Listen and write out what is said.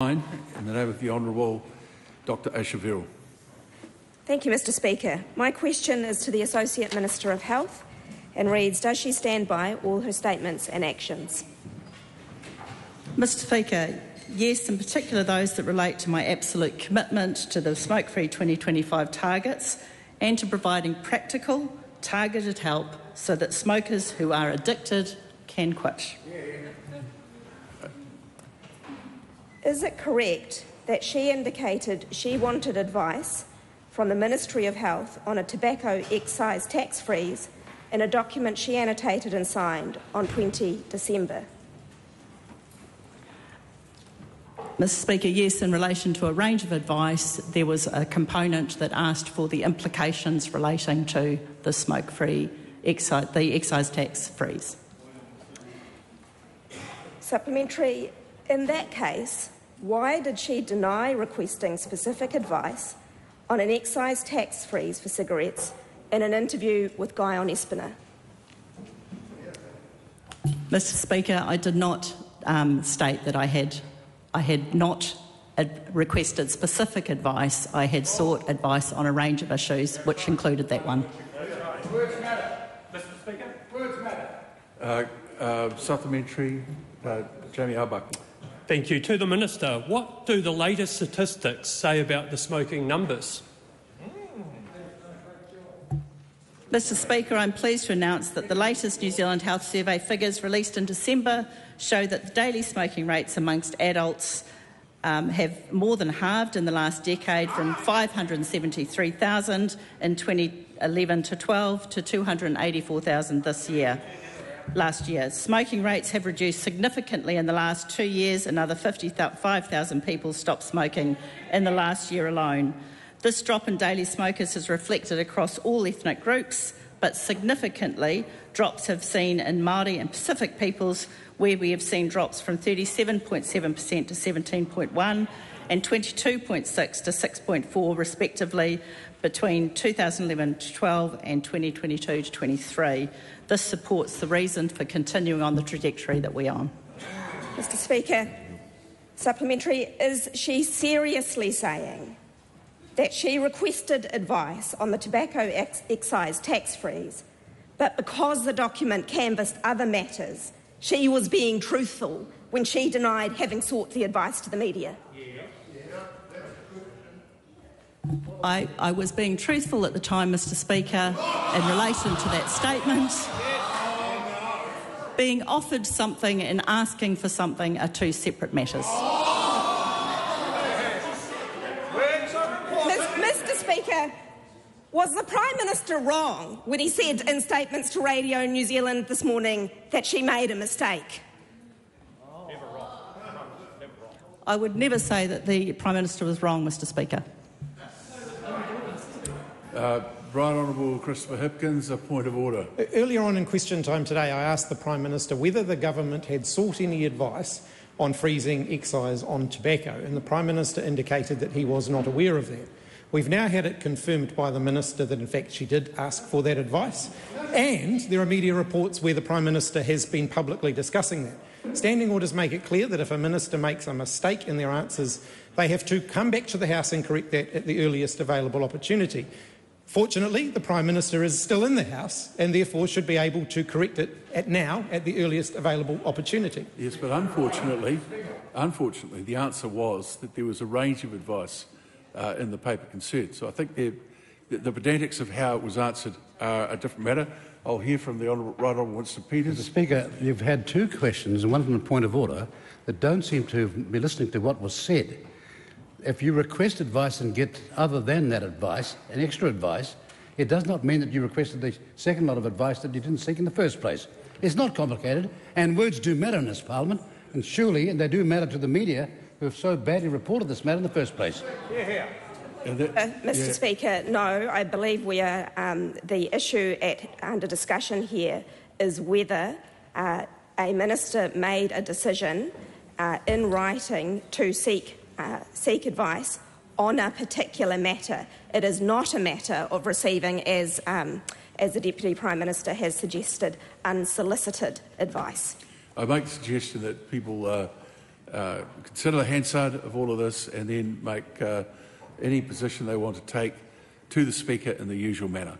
In the name of the Honourable Dr Ayesha Verrall. Thank you, Mr Speaker. My question is to the Associate Minister of Health and reads, does she stand by all her statements and actions? Mr Speaker, yes, in particular those that relate to my absolute commitment to the Smoke-Free 2025 targets and to providing practical, targeted help so that smokers who are addicted can quit. Is it correct that she indicated she wanted advice from the Ministry of Health on a tobacco excise tax freeze in a document she annotated and signed on 20 December? Mr Speaker, yes, in relation to a range of advice, there was a component that asked for the implications relating to the smoke-free excise tax freeze. Supplementary, in that case, why did she deny requesting specific advice on an excise tax freeze for cigarettes in an interview with Guy on Espiner? Mr Speaker, I did not state that I had not requested specific advice. I had sought advice on a range of issues, which included that one. Words matter. Mr Speaker. Words matter. Supplementary, Jamie Arbuckle. Thank you. To the Minister, what do the latest statistics say about the smoking numbers? Mr Speaker, I'm pleased to announce that the latest New Zealand Health Survey figures released in December show that the daily smoking rates amongst adults have more than halved in the last decade, from 573,000 in 2011 to 12 to 284,000 last year. Smoking rates have reduced significantly in the last 2 years. Another 55,000 people stopped smoking in the last year alone. This drop in daily smokers is reflected across all ethnic groups, but significantly drops have seen in Māori and Pacific peoples, where we have seen drops from 37.7% to 17.1% and 22.6% to 6.4% respectively between 2011 to 12 and 2022 to 23. This supports the reason for continuing on the trajectory that we're on. Mr Speaker, supplementary, is she seriously saying that she requested advice on the tobacco excise tax freeze, but because the document canvassed other matters, she was being truthful when she denied having sought the advice to the media? I was being truthful at the time, Mr Speaker, in relation to that statement. Being offered something and asking for something are two separate matters. Mr Speaker, was the Prime Minister wrong when he said in statements to Radio New Zealand this morning that she made a mistake? Never wrong. Never wrong. I would never say that the Prime Minister was wrong, Mr Speaker. Right Honourable Christopher Hipkins, a point of order. Earlier on in question time today, I asked the Prime Minister whether the government had sought any advice on freezing excise on tobacco, and the Prime Minister indicated that he was not aware of that. We've now had it confirmed by the Minister that in fact she did ask for that advice, and there are media reports where the Prime Minister has been publicly discussing that. Standing orders make it clear that if a Minister makes a mistake in their answers, they have to come back to the House and correct that at the earliest available opportunity. Fortunately, the Prime Minister is still in the House and therefore should be able to correct it at the earliest available opportunity. Yes, but unfortunately, the answer was that there was a range of advice in the paper concerned. So I think the pedantics of how it was answered are a different matter. I'll hear from the Right Honourable Winston Peters. Mr Speaker, you've had two questions, and one from a point of order, that don't seem to be listening to what was said. If you request advice and get other than that advice, an extra advice, it does not mean that you requested the second lot of advice that you didn't seek in the first place. It's not complicated, and words do matter in this Parliament, and surely they do matter to the media who have so badly reported this matter in the first place. Mr Speaker, no, I believe we are the issue under discussion here is whether a minister made a decision in writing to seek advice on a particular matter. It is not a matter of receiving, as the Deputy Prime Minister has suggested, unsolicited advice. I make the suggestion that people consider the Hansard of all of this and then make any position they want to take to the Speaker in the usual manner.